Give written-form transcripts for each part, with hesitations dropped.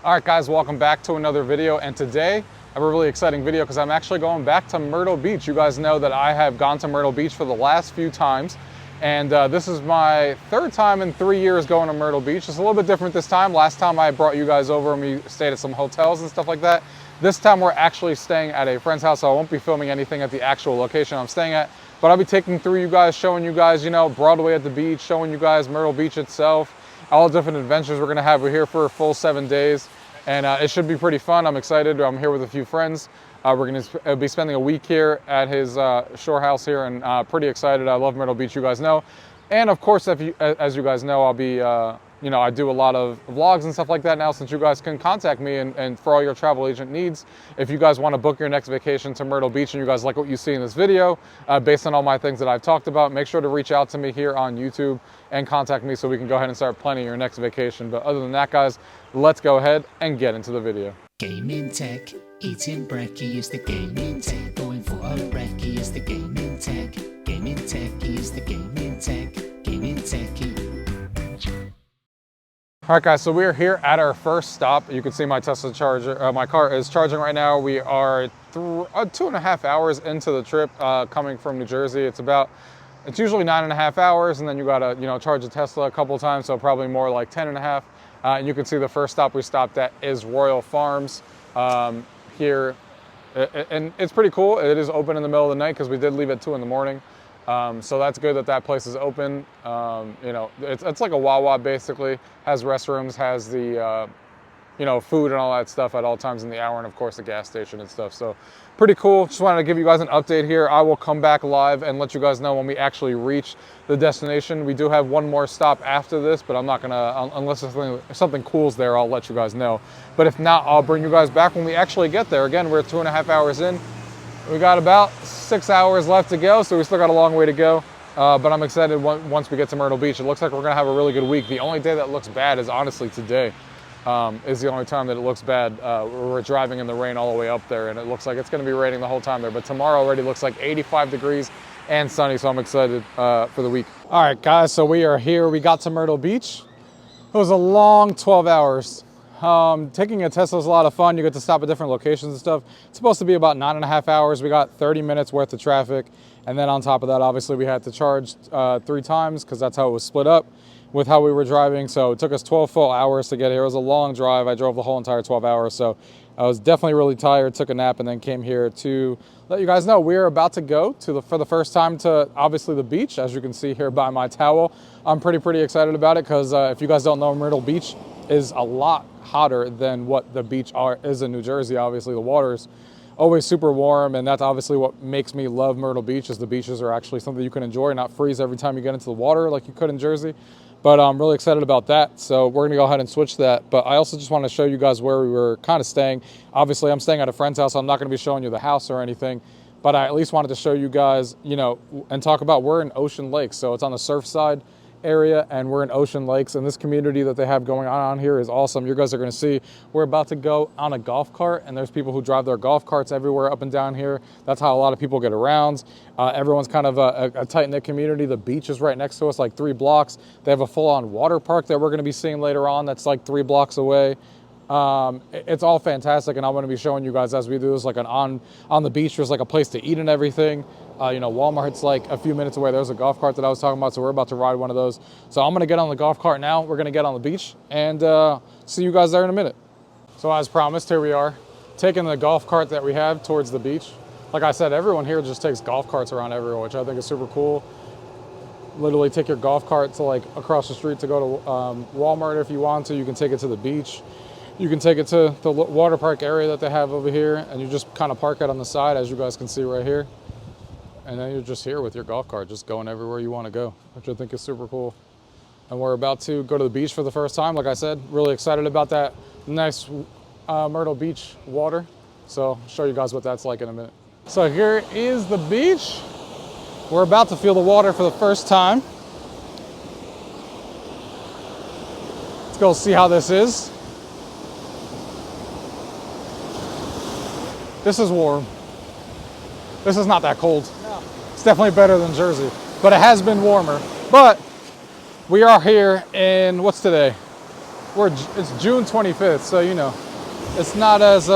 All right, guys, welcome back to another video. And today I have a really exciting video because I'm actually going back to Myrtle Beach. You guys know that I have gone to Myrtle Beach for the last few times. And this is my third time in 3 years going to Myrtle Beach. It's a little bit different this time. Last time I brought you guys over and we stayed at some hotels and stuff like that. This time we're actually staying at a friend's house, so I won't be filming anything at the actual location I'm staying at. But I'll be taking through you guys, showing you guys, you know, Broadway at the beach, showing you guys Myrtle Beach itself, all the different adventures we're gonna have. We're here for a full 7 days. And it should be pretty fun. I'm excited. I'm here with a few friends. We're going to be spending a week here at his shore house here, and pretty excited. I love Myrtle Beach, you guys know. And of course, as you guys know, I'll be, you know, I do a lot of vlogs and stuff like that now, since you guys can contact me and for all your travel agent needs. If you guys want to book your next vacation to Myrtle Beach and you guys like what you see in this video, based on all my things that I've talked about, make sure to reach out to me here on YouTube and contact me so we can go ahead and start planning your next vacation. But other than that, guys, let's go ahead and get into the video. Gaming tech, eating brekkie is the gaming tech. Going for a brekkie is the gaming tech. Gaming techie is the gaming tech. Gaming techie. All right, guys, so we are here at our first stop. You can see my Tesla charger, my car is charging right now. We are 2.5 hours into the trip coming from New Jersey. It's usually 9.5 hours, and then you gotta, you know, charge a Tesla a couple times, so probably more like 10.5. And you can see the first stop we stopped at is Royal Farms here. And it's pretty cool. It is open in the middle of the night because we did leave at 2 in the morning. So that's good that that place is open. You know, it's like a Wawa basically. Has restrooms, has the, you know, food and all that stuff at all times in the hour, and of course the gas station and stuff. So pretty cool. Just wanted to give you guys an update here. I will come back live and let you guys know when we actually reach the destination. We do have one more stop after this, but I'm not gonna, unless something cool's there, I'll let you guys know. But if not, I'll bring you guys back when we actually get there. Again, we're 2.5 hours in. We got about 6 hours left to go, so we still got a long way to go. But I'm excited once we get to Myrtle Beach. It looks like we're gonna have a really good week. The only day that looks bad is honestly today. Is the only time that it looks bad. We're driving in the rain all the way up there, and it looks like it's going to be raining the whole time there. But tomorrow already looks like 85 degrees and sunny, so I'm excited for the week. All right, guys, so we are here. We got to Myrtle Beach. It was a long 12 hours. Taking a Tesla is a lot of fun. You get to stop at different locations and stuff. It's supposed to be about 9.5 hours. We got 30 minutes worth of traffic. And then on top of that, obviously, we had to charge 3 times because that's how it was split up with how we were driving. So it took us 12 full hours to get here. It was a long drive. I drove the whole entire 12 hours. So I was definitely really tired, took a nap, and then came here to let you guys know we're about to go to for the first time to obviously the beach, as you can see here by my towel. I'm pretty excited about it because if you guys don't know, Myrtle Beach is a lot hotter than what the beach is in New Jersey. Obviously, the water's always super warm, and that's obviously what makes me love Myrtle Beach, is the beaches are actually something you can enjoy, not freeze every time you get into the water like you could in Jersey. But I'm really excited about that. So we're gonna go ahead and switch that. But I also just want to show you guys where we were kind of staying. Obviously, I'm staying at a friend's house. So I'm not gonna be showing you the house or anything, but I at least wanted to show you guys, you know, and talk about, we're in Ocean Lakes. So it's on the Surfside area, and we're in Ocean Lakes, and this community that they have going on here is awesome. You guys are going to see we're about to go on a golf cart, and there's people who drive their golf carts everywhere up and down here. That's how a lot of people get around. Everyone's kind of a tight-knit community. The beach is right next to us, like 3 blocks. They have a full-on water park that we're going to be seeing later on that's like 3 blocks away. It's all fantastic, and I'm going to be showing you guys as we do this, like on the beach. There's like a place to eat and everything. You know, Walmart's like a few minutes away. There's a golf cart that I was talking about, so we're about to ride one of those. So I'm going to get on the golf cart now. We're going to get on the beach and see you guys there in a minute. So as promised, here we are, taking the golf cart that we have towards the beach. Like I said, everyone here just takes golf carts around everywhere, which I think is super cool. Literally take your golf cart to like across the street to go to Walmart if you want to. You can take it to the beach. You can take it to the water park area that they have over here, and you just kind of park it on the side, as you guys can see right here. And then you're just here with your golf cart, just going everywhere you want to go, which I think is super cool. And we're about to go to the beach for the first time. Like I said, really excited about that nice Myrtle Beach water. So I'll show you guys what that's like in a minute. So here is the beach. We're about to feel the water for the first time. Let's go see how this is. This is warm. This is not that cold. No. It's definitely better than Jersey, but it has been warmer. But we are here in, what's today? It's June 25th, so you know, it's not as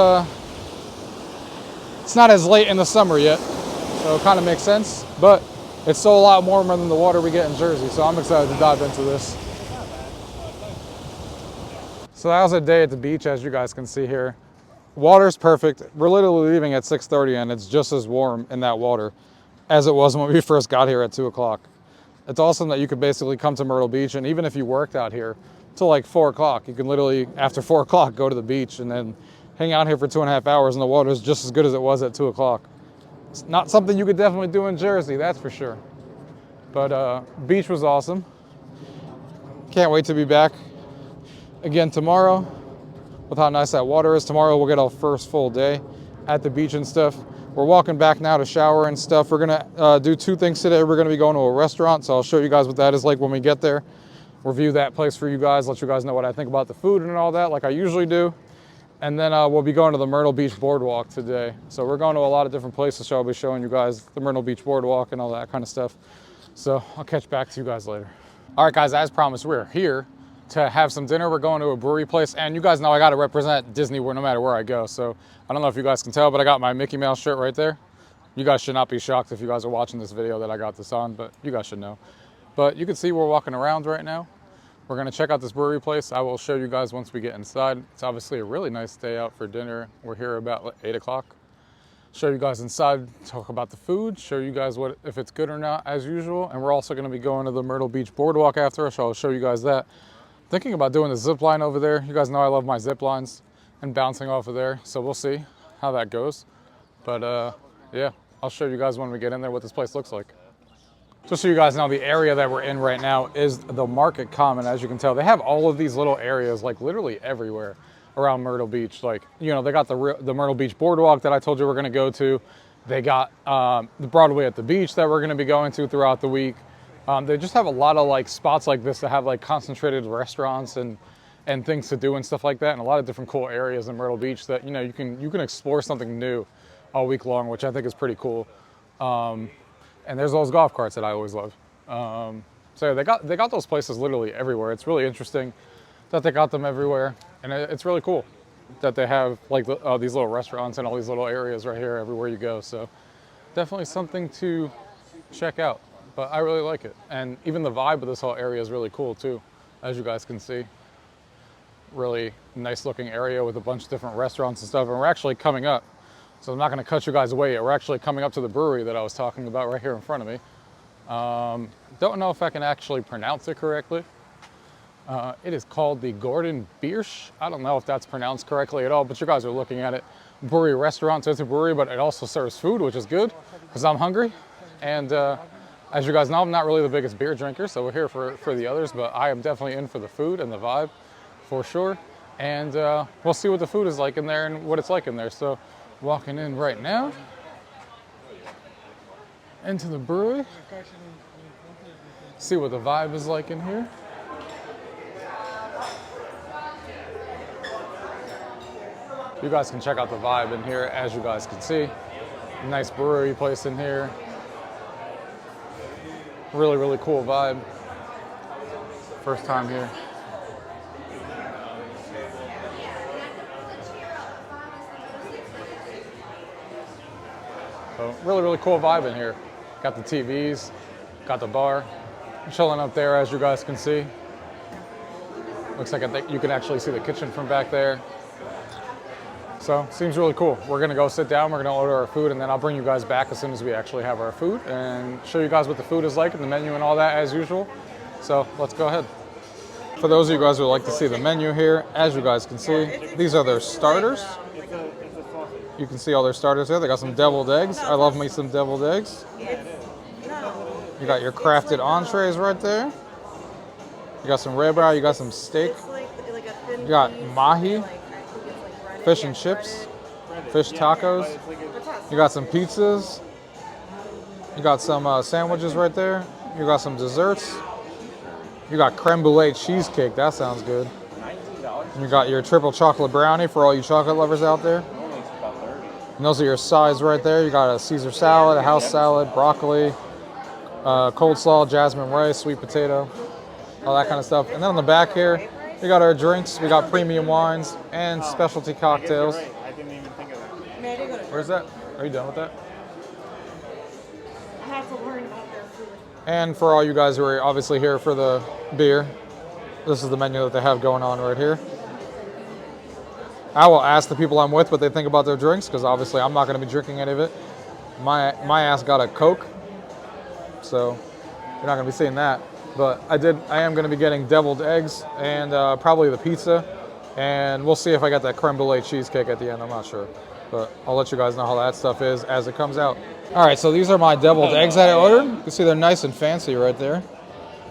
late in the summer yet, so it kind of makes sense. But it's still a lot warmer than the water we get in Jersey, so I'm excited to dive into this. So that was a day at the beach, as you guys can see here. Water's perfect. We're literally leaving at 6:30, and it's just as warm in that water as it was when we first got here at 2 o'clock. It's awesome that you could basically come to Myrtle Beach, and even if you worked out here till like 4 o'clock, you can literally, after 4 o'clock, go to the beach and then hang out here for 2.5 hours, and the water is just as good as it was at 2 o'clock. It's not something you could definitely do in Jersey, that's for sure. But beach was awesome. Can't wait to be back again tomorrow with how nice that water is. Tomorrow we'll get our first full day at the beach and stuff. We're walking back now to shower and stuff. We're gonna do 2 things today. We're gonna be going to a restaurant, so I'll show you guys what that is like when we get there. Review that place for you guys, let you guys know what I think about the food and all that, like I usually do. And then we'll be going to the Myrtle Beach Boardwalk today. So we're going to a lot of different places, so I'll be showing you guys the Myrtle Beach Boardwalk and all that kind of stuff. So I'll catch back to you guys later. All right, guys, as promised, we're here to have some dinner. We're going to a brewery place, and you guys know I got to represent Disney no matter where I go. So I don't know if you guys can tell, but I got my Mickey Mouse shirt right there. You guys should not be shocked if you guys are watching this video that I got this on, but you guys should know. But you can see we're walking around right now. We're gonna check out this brewery place. I will show you guys once we get inside. It's obviously a really nice day out for dinner. We're here about 8 o'clock. Show you guys inside, talk about the food, show you guys if it's good or not as usual. And we're also gonna be going to the Myrtle Beach Boardwalk after, so I'll show you guys that. Thinking about doing the zip line over there. You guys know I love my zip lines and bouncing off of there. So we'll see how that goes. But yeah, I'll show you guys when we get in there what this place looks like. Just so you guys know, the area that we're in right now is the Market Common. As you can tell, they have all of these little areas like literally everywhere around Myrtle Beach. Like, you know, they got the Myrtle Beach Boardwalk that I told you we're gonna go to. They got the Broadway at the beach that we're gonna be going to throughout the week. They just have a lot of like spots like this that have like concentrated restaurants and things to do and stuff like that, and a lot of different cool areas in Myrtle Beach that, you know, you can explore something new all week long, which I think is pretty cool. And there's those golf carts that I always love. So they got those places literally everywhere. It's really interesting that they got them everywhere, and it's really cool that they have like these little restaurants and all these little areas right here everywhere you go. So definitely something to check out. But I really like it, and even the vibe of this whole area is really cool too, as you guys can see. Really nice looking area with a bunch of different restaurants and stuff. And we're actually coming up. So I'm not going to cut you guys away yet. We're actually coming up to the brewery that I was talking about right here in front of me. Don't know if I can actually pronounce it correctly. It is called the Gordon Biersch. I don't know if that's pronounced correctly at all, but you guys are looking at it. Brewery restaurant, so it's a brewery, but it also serves food, which is good because I'm hungry. And as you guys know, I'm not really the biggest beer drinker, so we're here for the others, but I am definitely in for the food and the vibe for sure. And we'll see what the food is like in there and what it's like in there. So walking in right now into the brewery, see what the vibe is like in here. You guys can check out the vibe in here, as you guys can see. Nice brewery place in here. Really, really cool vibe. First time here. So really, really cool vibe in here. Got the TVs, got the bar. I'm chilling up there, as you guys can see. Looks like you can actually see the kitchen from back there. So seems really cool. We're gonna go sit down, we're gonna order our food, and then I'll bring you guys back as soon as we actually have our food and show you guys what the food is like and the menu and all that as usual. So let's go ahead. For those of you guys who would like to see the menu here, as you guys can see, these are their starters. You can see all their starters here. They got some deviled eggs. I love me some deviled eggs. You got your crafted entrees right there. You got some ribeye, you got some steak. You got mahi, fish and chips, fish tacos. You got some pizzas. You got some sandwiches right there. You got some desserts. You got creme brulee cheesecake. That sounds good. You got your triple chocolate brownie for all you chocolate lovers out there. And those are your sides right there. You got a Caesar salad, a house salad, broccoli, coleslaw, jasmine rice, sweet potato, all that kind of stuff. And then on the back here, you We got our drinks. We got premium wines and specialty cocktails. I didn't even think of that. Where's that? Are you done with that? I have to learn about their food. And for all you guys who are obviously here for the beer, this is the menu that they have going on right here. I will ask the people I'm with what they think about their drinks, because obviously I'm not going to be drinking any of it. My ass got a Coke, so you're not going to be seeing that. But I am going to be getting deviled eggs and probably the pizza, and we'll see if I got that creme brulee cheesecake at the end. I'm not sure, but I'll let you guys know how that stuff is as it comes out. All right, so these are my deviled eggs that I ordered. You can see they're nice and fancy right there.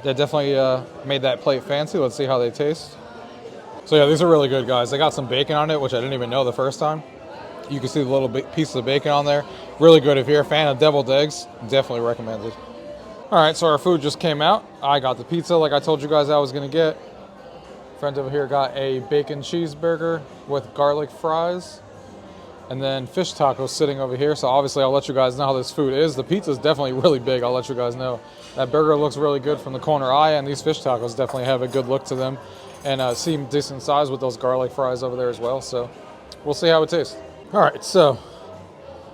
They definitely made that plate fancy. Let's see how they taste. So yeah, these are really good, guys. They got some bacon on it, which I didn't even know the first time. You can see the little pieces of bacon on there. Really good. If you're a fan of deviled eggs, definitely recommended. All right, so our food just came out. I got the pizza like I told you guys I was going to get. Friend over here got a bacon cheeseburger with garlic fries. And then fish tacos sitting over here. So obviously I'll let you guys know how this food is. The pizza is definitely really big. I'll let you guys know. That burger looks really good from the corner eye, and these fish tacos definitely have a good look to them. And seem decent size with those garlic fries over there as well. So we'll see how it tastes. All right, so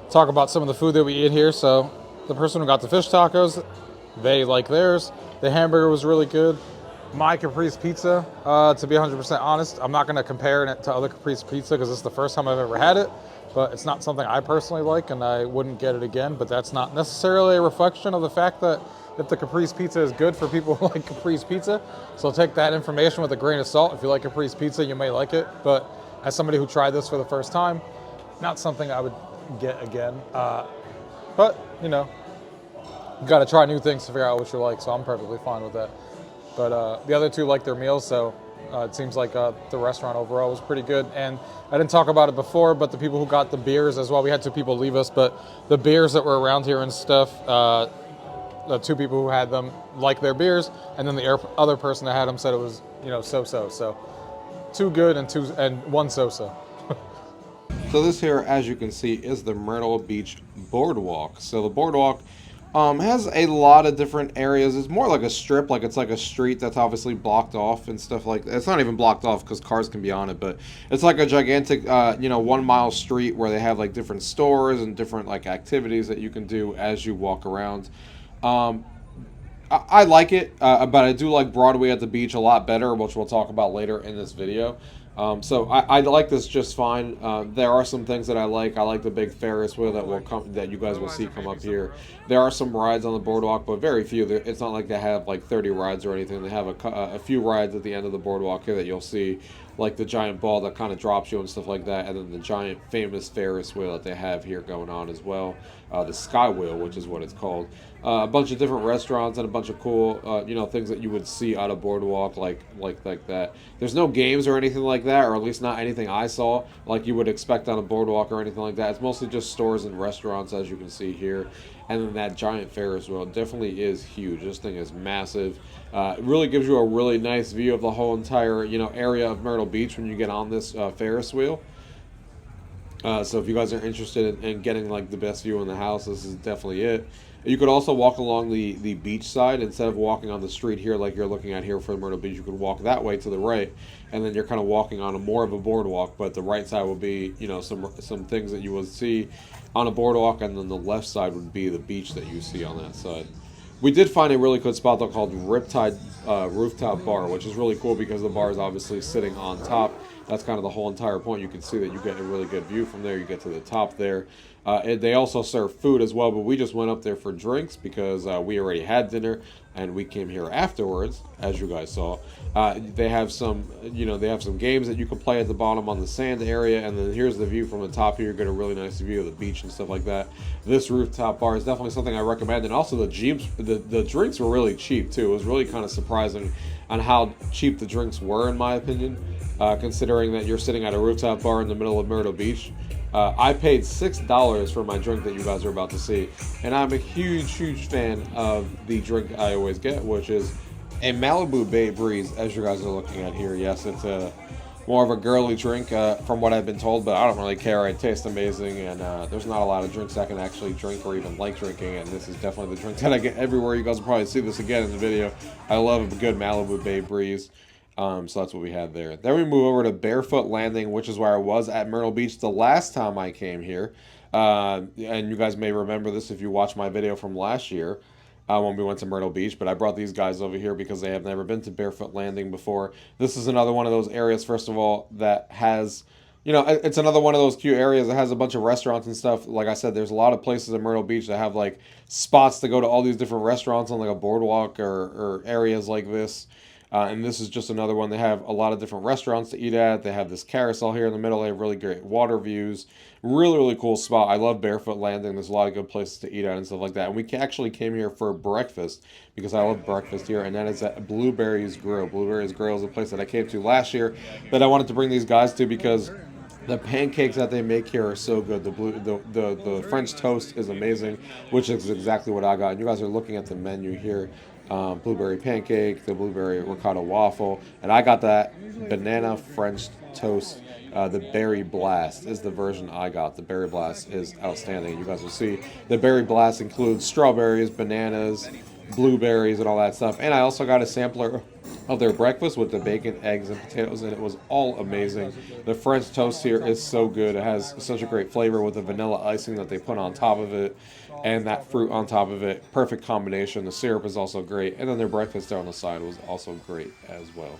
talk about some of the food that we eat here. So the person who got the fish tacos, they like theirs. The hamburger was really good. My Caprese pizza, to be 100% honest, I'm not going to compare it to other Caprese pizza because it's the first time I've ever had it. But it's not something I personally like, and I wouldn't get it again. But that's not necessarily a reflection of the fact that if the Caprese pizza is good for people who like Caprese pizza. So take that information with a grain of salt. If you like Caprese pizza, you may like it. But as somebody who tried this for the first time, not something I would get again. But, you know, you got to try new things to figure out what you like. So I'm perfectly fine with that. But the other two like their meals, so it seems like the restaurant overall was pretty good. And I didn't talk about it before, but the people who got the beers as well, we had two people leave us, but the beers that were around here and stuff, the two people who had them liked their beers, and then the other person that had them said it was, you know, so-so. So two good and one so-so. So this here, as you can see, is the Myrtle Beach Boardwalk. So the boardwalk has a lot of different areas. It's more like a strip, like it's like a street that's obviously blocked off and stuff like that. It's not even blocked off because cars can be on it, but it's like a gigantic, 1 mile street where they have like different stores and different like activities that you can do as you walk around. I like it, but I do like Broadway at the beach a lot better, which we'll talk about later in this video. So I like this just fine. There are some things that I like. I like the big Ferris wheel that you guys will see come up here. There are some rides on the boardwalk, but very few. It's not like they have like 30 rides or anything. They have a few rides at the end of the boardwalk here that you'll see, like the giant ball that kind of drops you and stuff like that, and then the giant famous Ferris wheel that they have here going on as well. The Sky Wheel, which is what it's called. A bunch of different restaurants and a bunch of cool, things that you would see on a boardwalk like that. There's no games or anything like that, or at least not anything I saw like you would expect on a boardwalk or anything like that. It's mostly just stores and restaurants, as you can see here. And then that giant Ferris wheel definitely is huge. This thing is massive. It really gives you a really nice view of the whole entire, area of Myrtle Beach when you get on this Ferris wheel. So if you guys are interested in getting like the best view in the house, this is definitely it. You could also walk along the beach side instead of walking on the street here like you're looking at here for Myrtle Beach. You could walk that way to the right, and then you're kind of walking on more of a boardwalk, but the right side will be, some things that you will see on a boardwalk, and then the left side would be the beach that you see on that side. We did find a really good spot though called Riptide Rooftop Bar, which is really cool because the bar is obviously sitting on top. That's kind of the whole entire point. You can see that you get a really good view from there. You get to the top there. And they also serve food as well, but we just went up there for drinks because we already had dinner and we came here afterwards, as you guys saw. They have some, games that you can play at the bottom on the sand area, and then here's the view from the top here. You get a really nice view of the beach and stuff like that. This rooftop bar is definitely something I recommend, and also the drinks were really cheap too. It was really kind of surprising on how cheap the drinks were, in my opinion, considering that you're sitting at a rooftop bar in the middle of Myrtle Beach. I paid $6 for my drink that you guys are about to see, and I'm a huge fan of the drink I always get, which is a Malibu Bay Breeze, as you guys are looking at here. Yes, it's more of a girly drink from what I've been told, but I don't really care. It tastes amazing, and there's not a lot of drinks I can actually drink or even like drinking, and this is definitely the drink that I get everywhere. You guys will probably see this again in the video. I love a good Malibu Bay Breeze. So that's what we had there. Then we move over to Barefoot Landing, which is where I was at Myrtle Beach the last time I came here. And you guys may remember this if you watched my video from last year when we went to Myrtle Beach. But I brought these guys over here because they have never been to Barefoot Landing before. This is another one of those areas, first of all, that has... it's another one of those cute areas that has a bunch of restaurants and stuff. Like I said, there's a lot of places in Myrtle Beach that have like spots to go to all these different restaurants on like a boardwalk or areas like this. And this is just another one. They have a lot of different restaurants to eat at. They have this carousel here in the middle. They have really great water views. Really, really cool spot. I love Barefoot Landing. There's a lot of good places to eat at and stuff like that. And we actually came here for breakfast because I love breakfast here. And that is at Blueberry's Grill. Blueberry's Grill is a place that I came to last year that I wanted to bring these guys to because the pancakes that they make here are so good. The French toast is amazing, which is exactly what I got. And you guys are looking at the menu here. Blueberry pancake, the blueberry ricotta waffle, and I got that banana French toast. The Berry Blast is the version I got. The Berry Blast is outstanding. You guys will see the Berry Blast includes strawberries, bananas, blueberries, and all that stuff. And I also got a sampler of their breakfast with the bacon, eggs, and potatoes, and it was all amazing. The French toast here is so good. It has such a great flavor with the vanilla icing that they put on top of it and that fruit on top of it. Perfect combination. The syrup is also great, and then their breakfast there on the side was also great as well.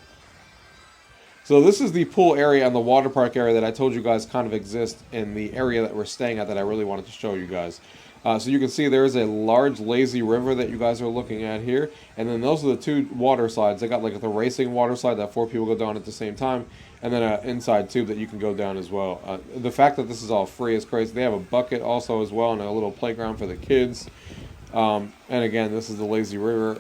So this is the pool area and the water park area that I told you guys kind of exist in the area that we're staying at that I really wanted to show you guys. So you can see there is a large lazy river that you guys are looking at here, and then those are the two water slides. They got like the racing water slide that 4 people go down at the same time, and then an inside tube that you can go down as well. The fact that this is all free is crazy. They have a bucket also as well and a little playground for the kids. And again, this is the lazy river.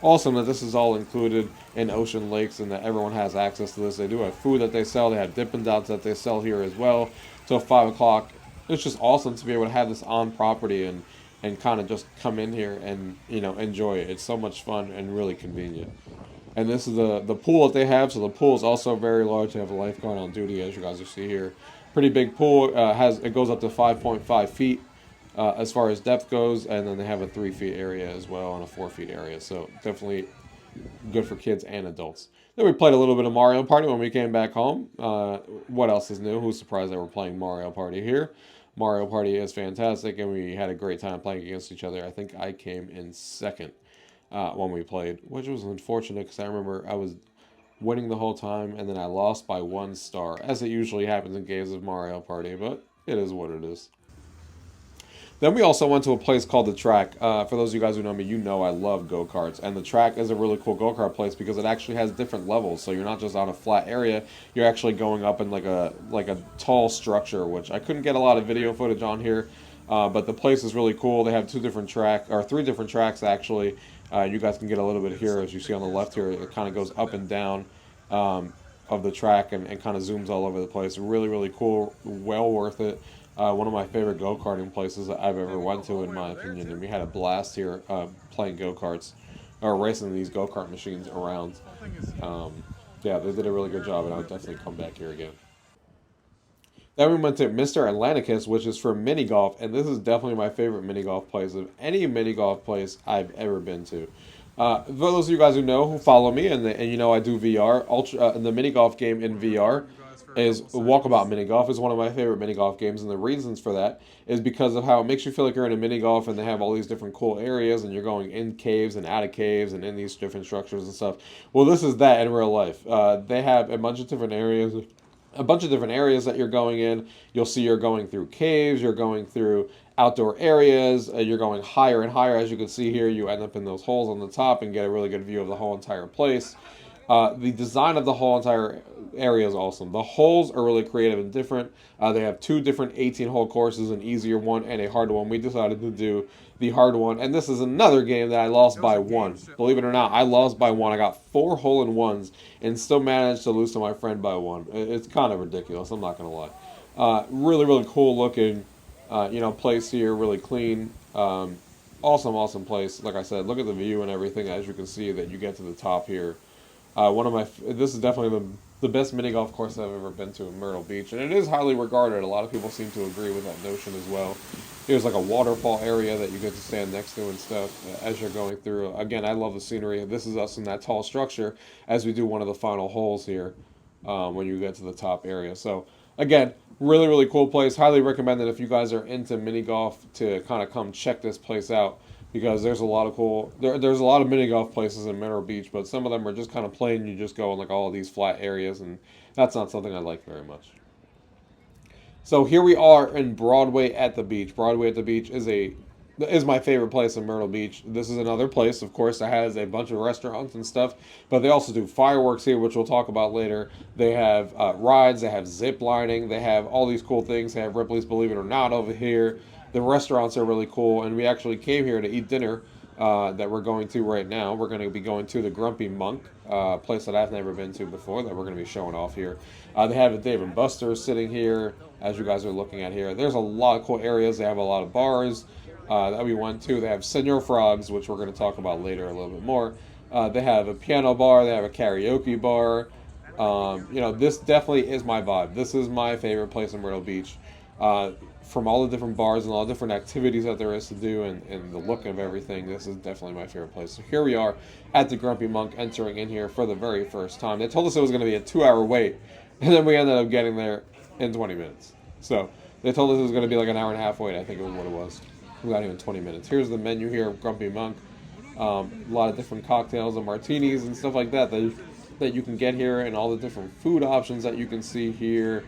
Awesome that this is all included in Ocean Lakes and that everyone has access to this. They do have food that they sell. They have Dippin' Dots that they sell here as well till 5 o'clock. It's just awesome to be able to have this on property and kind of just come in here and enjoy it. It's so much fun and really convenient. And this is the pool that they have. So the pool is also very large. They have a lifeguard on duty, as you guys will see here. Pretty big pool. It goes up to 5.5 feet as far as depth goes, and then they have a 3 feet area as well and a 4 feet area. So definitely good for kids and adults. Then we played a little bit of Mario Party when we came back home. What else is new? Who's surprised that we're playing Mario Party here? Mario Party is fantastic, and we had a great time playing against each other. I think I came in second when we played, which was unfortunate because I remember I was winning the whole time, and then I lost by 1 star, as it usually happens in games of Mario Party, but it is what it is. Then we also went to a place called The Track. For those of you guys who know me, you know I love go-karts. And The Track is a really cool go-kart place because it actually has different levels. So you're not just on a flat area. You're actually going up in like a tall structure, which I couldn't get a lot of video footage on here. But the place is really cool. They have 3 different tracks, actually. You guys can get a little bit here, as you see on the left here. It kind of goes up and down of the track and kind of zooms all over the place. Really, really cool. Well worth it. One of my favorite go-karting places that I've ever went to, in my opinion, and we had a blast here playing go-karts, or racing these go-kart machines around. Yeah, they did a really good job, and I would definitely come back here again. Then we went to Mr. Atlanticus, which is for Minigolf, and this is definitely my favorite Minigolf place of any Minigolf place I've ever been to. For those of you guys who know, who follow me, and you know I do VR, the Minigolf game in VR is Walkabout Minigolf is one of my favorite Minigolf games, and the reasons for that is because of how it makes you feel like you're in a Minigolf, and they have all these different cool areas, and you're going in caves and out of caves and in these different structures and stuff. Well, this is that in real life. They have a bunch of different areas that you're going in. You'll see you're going through caves, you're going through outdoor areas, you're going higher and higher. As you can see here, you end up in those holes on the top and get a really good view of the whole entire place. The design of the whole entire area is awesome. The holes are really creative and different. They have 2 different 18-hole courses, an easier one and a hard one. We decided to do the hard one, and this is another game that I lost by 1. Believe it or not, I lost by 1. I got 4 hole-in-ones and still managed to lose to my friend by 1. It's kind of ridiculous, I'm not going to lie. Really, really cool looking, place here, really clean. Awesome place. Like I said, look at the view and everything, as you can see, that you get to the top here. This is definitely the best mini golf course I've ever been to in Myrtle Beach, and it is highly regarded. A lot of people seem to agree with that notion as well. Here's like a waterfall area that you get to stand next to and stuff as you're going through. Again, I love the scenery. This is us in that tall structure as we do one of the final holes here when you get to the top area. So again, really, really cool place. Highly recommend it if you guys are into mini golf to kind of come check this place out, because there's a lot of cool, there's a lot of mini golf places in Myrtle Beach, but some of them are just kind of plain. You just go in like all of these flat areas, and that's not something I like very much. So here we are in Broadway at the beach. Broadway at the beach is my favorite place in Myrtle Beach. This is another place, of course, that has a bunch of restaurants and stuff, but they also do fireworks here, which we'll talk about later. They have rides, they have zip lining, they have all these cool things. They have Ripley's Believe It or Not over here. The restaurants are really cool, and we actually came here to eat dinner that we're going to right now. We're going to be going to the Grumpy Monk, place that I've never been to before, that we're going to be showing off here. They have a Dave & Buster's sitting here, as you guys are looking at here. There's a lot of cool areas. They have a lot of bars that we went to. They have Senor Frogs, which we're going to talk about later a little bit more. They have a piano bar. They have a karaoke bar. This definitely is my vibe. This is my favorite place in Myrtle Beach. From all the different bars and all the different activities that there is to do, and the look of everything, this is definitely my favorite place. So here we are at the Grumpy Monk, entering in here for the very first time. They told us it was going to be a 2-hour wait, and then we ended up getting there in 20 minutes. So they told us it was going to be like an hour and a half wait, I think it was what it was. We got here in 20 minutes. Here's the menu here of Grumpy Monk. A lot of different cocktails and martinis and stuff like that that you can get here, and all the different food options that you can see here.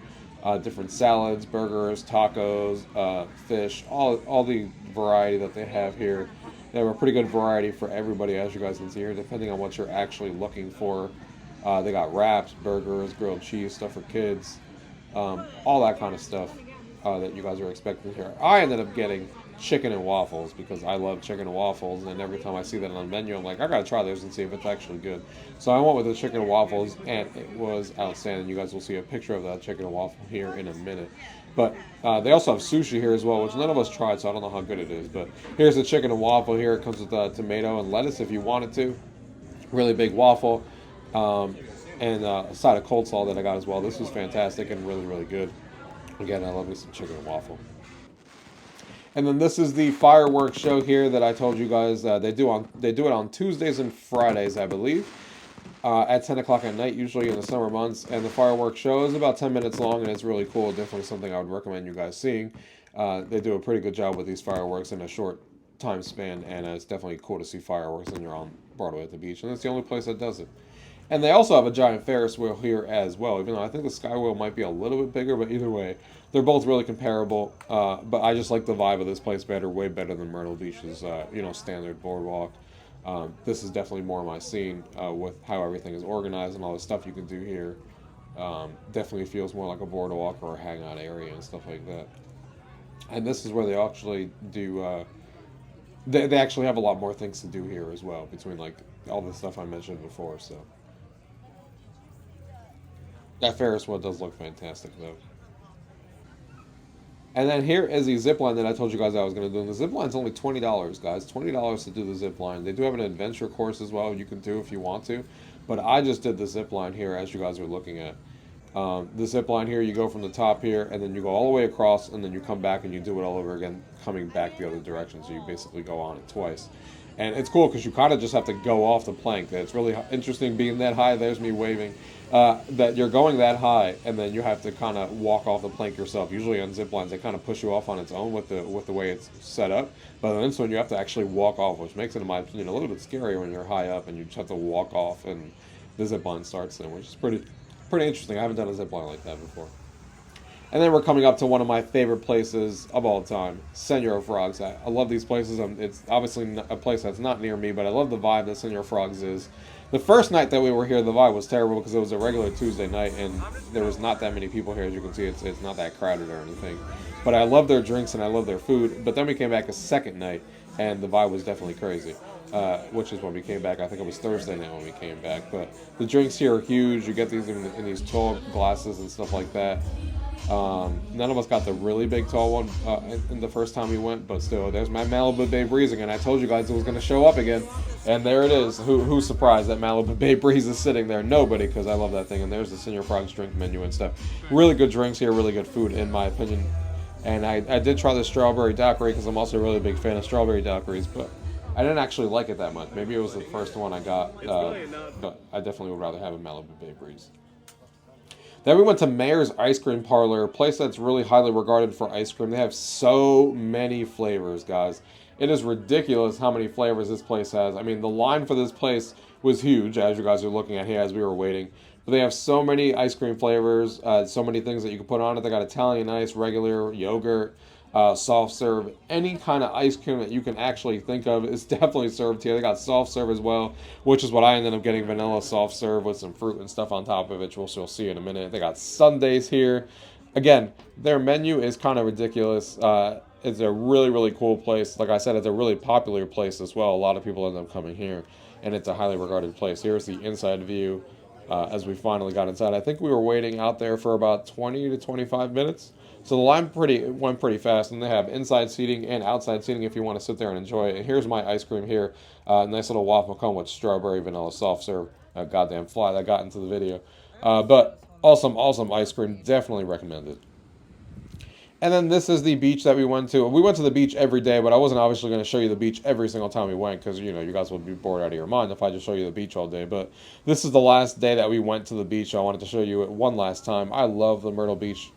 Different salads, burgers, tacos, fish, all the variety that they have here. They have a pretty good variety for everybody, as you guys can see here, depending on what you're actually looking for. They got wraps, burgers, grilled cheese, stuff for kids, all that kind of stuff that you guys are expecting here. I ended up getting chicken and waffles because I love chicken and waffles, and every time I see that on the menu, I'm like, I gotta try this and see if it's actually good. So I went with the chicken and waffles, and it was outstanding. You guys will see a picture of that chicken and waffle here in a minute. But they also have sushi here as well, which none of us tried, so I don't know how good it is. But here's the chicken and waffle here. It comes with tomato and lettuce if you wanted to. Really big waffle, and a side of cold slaw that I got as well. This was fantastic and really, really good. Again, I love me some chicken and waffle. And then this is the fireworks show here that I told you guys they do it on Tuesdays and Fridays, I believe, at 10 o'clock at night, usually in the summer months. And the fireworks show is about 10 minutes long, and it's really cool. Definitely something I would recommend you guys seeing. They do a pretty good job with these fireworks in a short time span, and it's definitely cool to see fireworks when you're on Broadway at the beach. And it's the only place that does it. And they also have a giant Ferris wheel here as well, even though I think the Sky Wheel might be a little bit bigger, but either way, they're both really comparable. But I just like the vibe of this place better, way better than Myrtle Beach's, standard boardwalk. This is definitely more my scene with how everything is organized and all the stuff you can do here. Definitely feels more like a boardwalk or a hangout area and stuff like that. And this is where they actually do. They actually have a lot more things to do here as well, between like all the stuff I mentioned before. So. That Ferris wheel does look fantastic, though. And then here is the zip line that I told you guys I was going to do. And the zip line's only $20, guys. $20 to do the zip line. They do have an adventure course as well you can do if you want to. But I just did the zip line here, as you guys are looking at. The zip line here, you go from the top here, and then you go all the way across, and then you come back and you do it all over again, coming back the other direction. So you basically go on it twice. And it's cool because you kind of just have to go off the plank. It's really interesting being that high. There's me waving. That you're going that high, and then you have to kind of walk off the plank yourself. Usually on zip lines, they kind of push you off on its own with the way it's set up. But on this one, you have to actually walk off, which makes it, in my opinion, a little bit scarier when you're high up and you just have to walk off, and the zip line starts then, which is pretty interesting. I haven't done a zip line like that before. And then we're coming up to one of my favorite places of all time, Senor Frogs. I love these places. It's obviously a place that's not near me, but I love the vibe that Senor Frogs is. The first night that we were here, the vibe was terrible because it was a regular Tuesday night, and there was not that many people here. As you can see, it's not that crowded or anything. But I love their drinks and I love their food. But then we came back a second night, and the vibe was definitely crazy, which is when we came back. I think it was Thursday night when we came back. But the drinks here are huge. You get these in these tall glasses and stuff like that. None of us got the really big tall one in the first time we went, but still, there's my Malibu Bay Breeze again. I told you guys it was going to show up again, and there it is. Who's surprised that Malibu Bay Breeze is sitting there? Nobody, because I love that thing. And there's the Senor Frogs drink menu and stuff. Really good drinks here, really good food, in my opinion. And I did try the strawberry daiquiri because I'm also a really big fan of strawberry daiquiris, but I didn't actually like it that much. Maybe it was the first one I got, but I definitely would rather have a Malibu Bay Breeze. Then we went to Mayor's Ice Cream Parlor, a place that's really highly regarded for ice cream. They have so many flavors, guys. It is ridiculous how many flavors this place has. I mean, the line for this place was huge, as you guys are looking at here as we were waiting. But they have so many ice cream flavors, so many things that you can put on it. They got Italian ice, regular, yogurt, soft serve. Any kind of ice cream that you can actually think of is definitely served here. They got soft serve as well, which is what I ended up getting, vanilla soft serve with some fruit and stuff on top of it, which you'll see in a minute. They got sundaes here. Again, their menu is kind of ridiculous. It's a really, really cool place. Like I said, it's a really popular place as well. A lot of people end up coming here, and it's a highly regarded place. Here's the inside view as we finally got inside. I think we were waiting out there for about 20 to 25 minutes. So the line went pretty fast, and they have inside seating and outside seating if you want to sit there and enjoy it. And here's my ice cream here. Nice little waffle cone with strawberry vanilla soft serve. Goddamn fly that got into the video. But awesome, awesome ice cream. Definitely recommended. And then this is the beach that we went to. We went to the beach every day, but I wasn't obviously going to show you the beach every single time we went because, you know, you guys would be bored out of your mind if I just show you the beach all day. But this is the last day that we went to the beach. So I wanted to show you it one last time. I love the Myrtle Beach,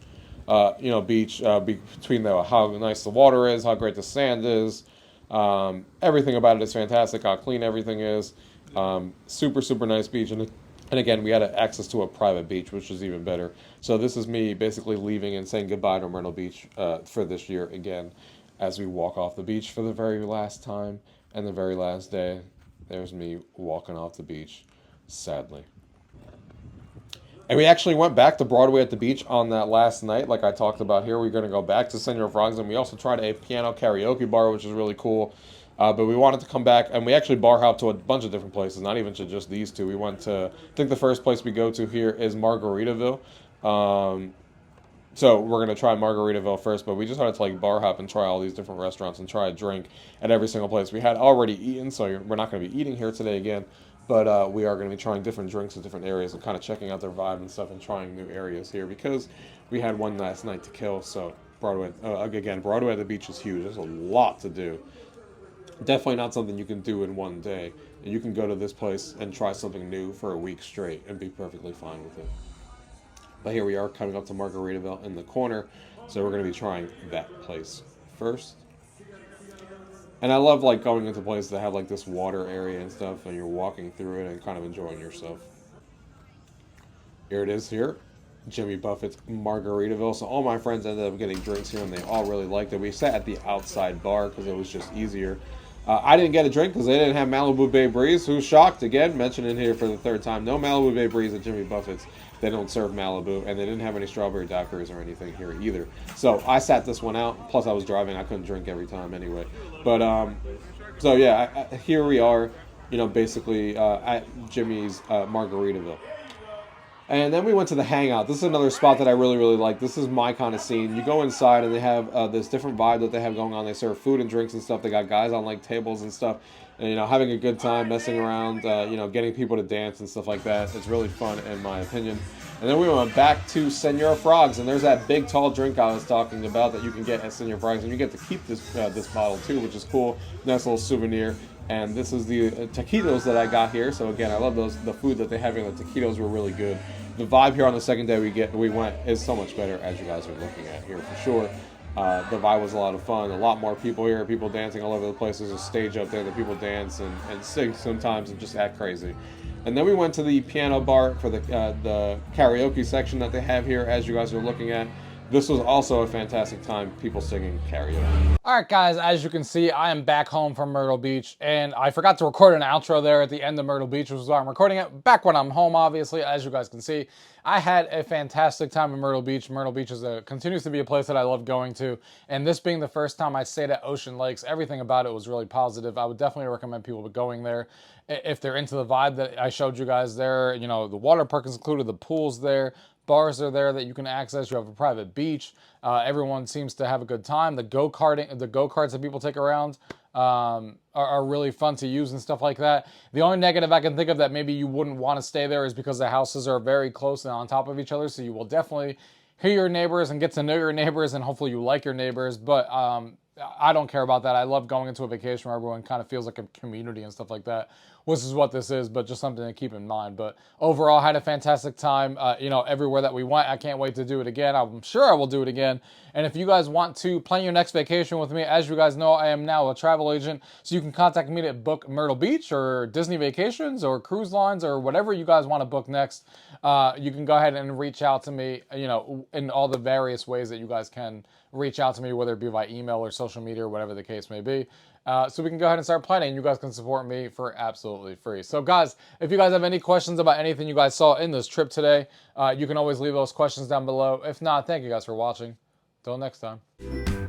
beach between how nice the water is, how great the sand is. Everything about it is fantastic, how clean everything is. Super, super nice beach. And again, we had access to a private beach, which is even better. So this is me basically leaving and saying goodbye to Myrtle Beach for this year again as we walk off the beach for the very last time and the very last day. There's me walking off the beach, sadly. And we actually went back to Broadway at the beach on that last night, like I talked about here. We're going to go back to Senor Frogs, and we also tried a piano karaoke bar, which is really cool. But we wanted to come back, and we actually bar hopped to a bunch of different places, not even to just these two. We went to, I think the first place we go to here is Margaritaville. So we're going to try Margaritaville first, but we just wanted to like bar hop and try all these different restaurants and try a drink at every single place. We had already eaten, so we're not going to be eating here today again, but we are going to be trying different drinks at different areas and kind of checking out their vibe and stuff and trying new areas here because we had one last night to kill. So Broadway at the beach is huge. There's a lot to do. Definitely not something you can do in one day. And you can go to this place and try something new for a week straight and be perfectly fine with it. But here we are coming up to Margaritaville in the corner. So we're going to be trying that place first. And I love like going into places that have like this water area and stuff and you're walking through it and kind of enjoying yourself. Here it is here. Jimmy Buffett's Margaritaville. So all my friends ended up getting drinks here and they all really liked it. We sat at the outside bar because it was just easier. I didn't get a drink because they didn't have Malibu Bay Breeze. Who's shocked? Again, mentioning here for the third time. No Malibu Bay Breeze at Jimmy Buffett's. They don't serve Malibu, and they didn't have any strawberry daiquiris or anything here either. So I sat this one out. Plus, I was driving. I couldn't drink every time anyway. But so yeah, here we are. Basically at Jimmy's Margaritaville. And then we went to the Hangout. This is another spot that I really, really like. This is my kind of scene. You go inside and they have this different vibe that they have going on. They serve food and drinks and stuff. They got guys on like tables and stuff. And, having a good time, messing around, getting people to dance and stuff like that. It's really fun in my opinion. And then we went back to Senor Frogs. And there's that big, tall drink I was talking about that you can get at Senor Frogs. And you get to keep this bottle too, which is cool. Nice little souvenir. And this is the taquitos that I got here. So again, I love the food that they have here. The taquitos were really good. The vibe here on the second day we went is so much better, as you guys are looking at here for sure. The vibe was a lot of fun. A lot more people here, people dancing all over the place. There's a stage up there that people dance and sing sometimes and just act crazy. And then we went to the piano bar for the karaoke section that they have here, as you guys are looking at. This was also a fantastic time, people singing karaoke. All right, guys, as you can see, I am back home from Myrtle Beach, and I forgot to record an outro there at the end of Myrtle Beach, which is why I'm recording it back when I'm home, obviously, as you guys can see. I had a fantastic time in Myrtle Beach. Myrtle Beach continues to be a place that I love going to, and this being the first time I stayed at Ocean Lakes, everything about it was really positive. I would definitely recommend people going there if they're into the vibe that I showed you guys there. The water park is included, the pool's there, bars are there that you can access. You have a private beach. Everyone seems to have a good time. The go-karts that people take around are really fun to use and stuff like that. The only negative I can think of that maybe you wouldn't want to stay there is because the houses are very close and on top of each other, so you will definitely hear your neighbors and get to know your neighbors, and hopefully you like your neighbors. But I don't care about that. I love going into a vacation where everyone kind of feels like a community and stuff like that, which is what this is, but just something to keep in mind. But overall, I had a fantastic time, everywhere that we went. I can't wait to do it again. I'm sure I will do it again. And if you guys want to plan your next vacation with me, as you guys know, I am now a travel agent, so you can contact me to book Myrtle Beach or Disney vacations or cruise lines or whatever you guys want to book next. You can go ahead and reach out to me, in all the various ways that you guys can reach out to me, whether it be by email or social media or whatever the case may be. So we can go ahead and start planning. You guys can support me for absolutely free. So guys, if you guys have any questions about anything you guys saw in this trip today, you can always leave those questions down below. If not, thank you guys for watching. Till next time.